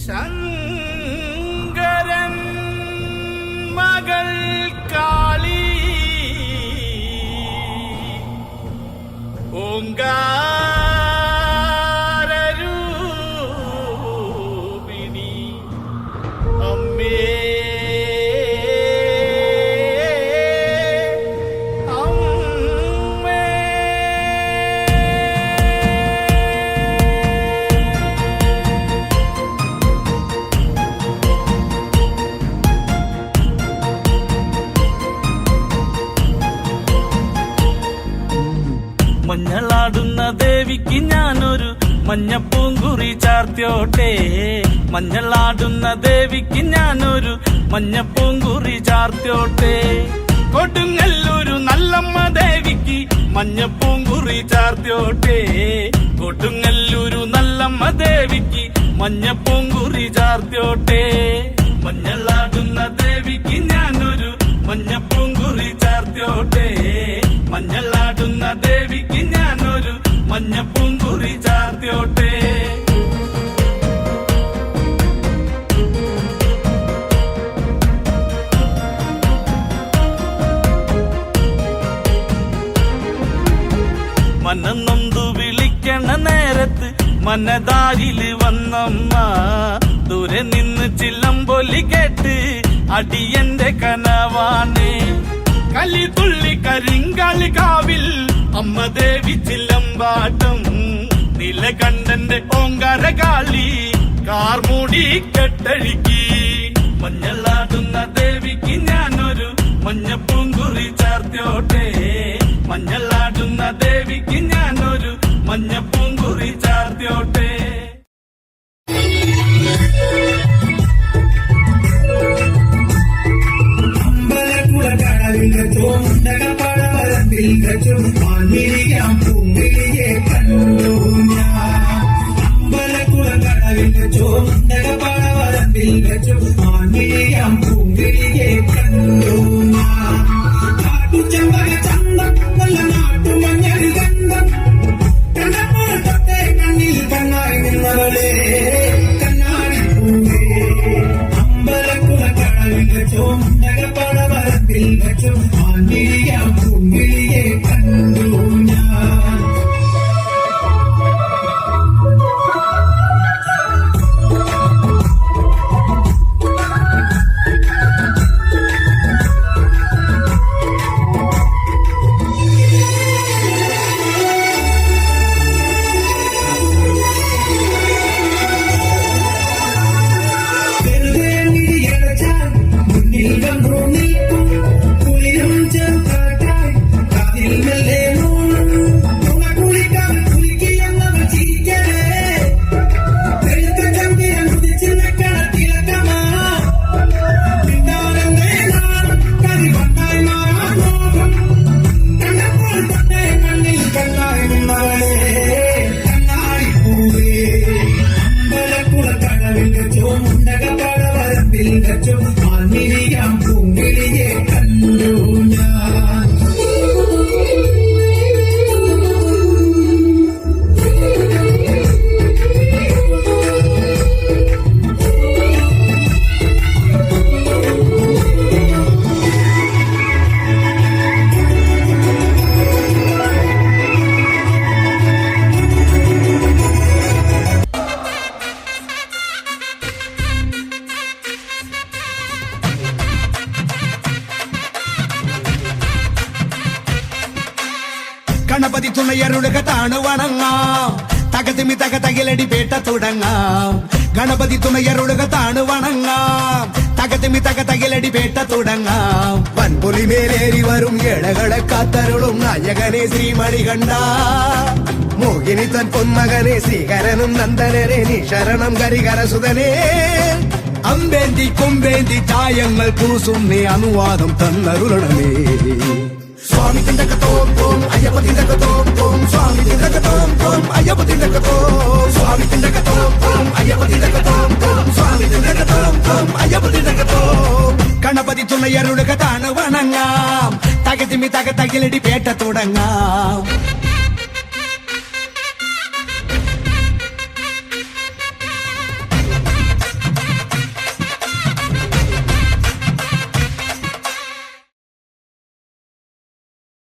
ശങ്കരൻ മകൾ കാളി ഓങ്കാരൂപിണി അമ്മേ മഞ്ഞളാടുന്ന ദേവിക്ക് ഞാനൊരു മഞ്ഞപ്പൂങ്കുറി ചാർത്തിയോട്ടെ. മഞ്ഞളാടുന്ന ദേവിക്ക് ഞാനൊരു മഞ്ഞപ്പൂങ്കുറി ചാർത്തിയോട്ടെ. കൊടുങ്ങല്ലൂരു നല്ലമ്മ ദേവിക്ക് മഞ്ഞപ്പൂങ്കുറി ചാർത്തിയോട്ടെ. കൊടുങ്ങല്ലൂരു നല്ലമ്മ ദേവിക്ക് മഞ്ഞപ്പൂങ്കുറി ചാർത്തിയോട്ടെ. മഞ്ഞളാടുന്ന ദേവിക്ക് ഞാനൊരു മഞ്ഞപ്പൂങ്കുറി ചാർത്തിയോട്ടെ. മഞ്ഞളാടുന്ന ദേവിക്ക് ഞാനൊരു മഞ്ഞപ്പൂങ്കുറി ചാർത്തിയോട്ടെ. മനന്നൊന്തു വിളിക്കണ നേരത്ത് മനതാരില് വന്നമ്മ. ദൂരെ നിന്ന് ചില്ലമ്പൊലി കേട്ട് അടിയന്റെ കനവാണ്. കലിതുള്ളി കരിങ്കാളി കാവിൽ അമ്മ ദേവി ചില്ലമ്പാട്ടം. നിലകണ്ഠന്റെ ഓങ്കാര കാളി കാർമൂടി കെട്ടഴിക്കി. മഞ്ഞളാടുന്ന ദേവിക്ക് ഞാനൊരു മഞ്ഞപ്പൂങ്കുറി ചാർത്തിയോട്ടെ. മഞ്ഞളാടുന്ന ദേവിക്ക് ഞാനൊരു മഞ്ഞപ്പൂങ്കുറി ചാർത്തിയോട്ടെ. പൂങ്കിളിയെ കണ്ടു ഞാൻ അമ്പലക്കുളകടവിൽ ചോന്തകപ്പടവരമ്പിൽ വെച്ചു. മാൻകിളിയാം പൂങ്കിളിയെ കണ്ടു ഞാൻ. കാട്ടുചെമ്പക ചന്തം നല്ല നാട്ടുമഞ്ഞളി ഗന്ധം കണ്ടപ്പോൾ തൊട്ടേ കണ്ണിൽ കണ്ണായി നിന്നവളെ കണ്ണാടിപ്പൂവേ. അമ്പലക്കുളകടവിൽ ചോന്തകപ്പടവരമ്പിൽ വെച്ചു. മാൻകിളിയാം പൂങ്കിളിയെ കണ്ടു ഞാൻ. പൂങ്കിളിയെ കണ്ടു ഞാൻ. ഗണപതി തുണയരുളുകത്താണ് വണങ്ങാം. തകതിമി തകതകിലടി പേട്ട തുടങ്ങാം. ഗണപതി തുണയരുളുകത്താണ് വണങ്ങാം. തകതിമി തകതകിലടി പേട്ട തുടങ്ങാം. വൻപുലി മേലേറി വരും ഏഴകളെ കാത്തരുളും നായകനെ ശ്രീമണികണ്ഠ. മോഹിനി തൻ പൊന്മകനെ ശ്രീകരനും നന്ദനരെ നീ ശരണം കരികരസുതനെ. അമ്പേന്തി കൊമ്പേന്തി ചായങ്ങൾ പൂസും നീ അനുവാദം തന്നരുളണമേ. സ്വാമി തിണ്ടകത്തോം തോം അയ്യപ്പ തിണ്ടകത്തോം തോം. സ്വാമി തിണ്ടകത്തോം തോം അയ്യപ്പ തിണ്ടകത്തോം. സ്വാമി തിണ്ടകത്തോം തോം അയ്യപ്പ തിണ്ടകത്തോം തോം. സ്വാമി തിണ്ടകത്തോം തോം അയ്യപ്പ തിണ്ടകത്തോം. ഗണപതി തുണയരുളുകത്താണ് വണങ്ങാം. തകതിമി തകതകിലടി പേട്ട തുടങ്ങാം.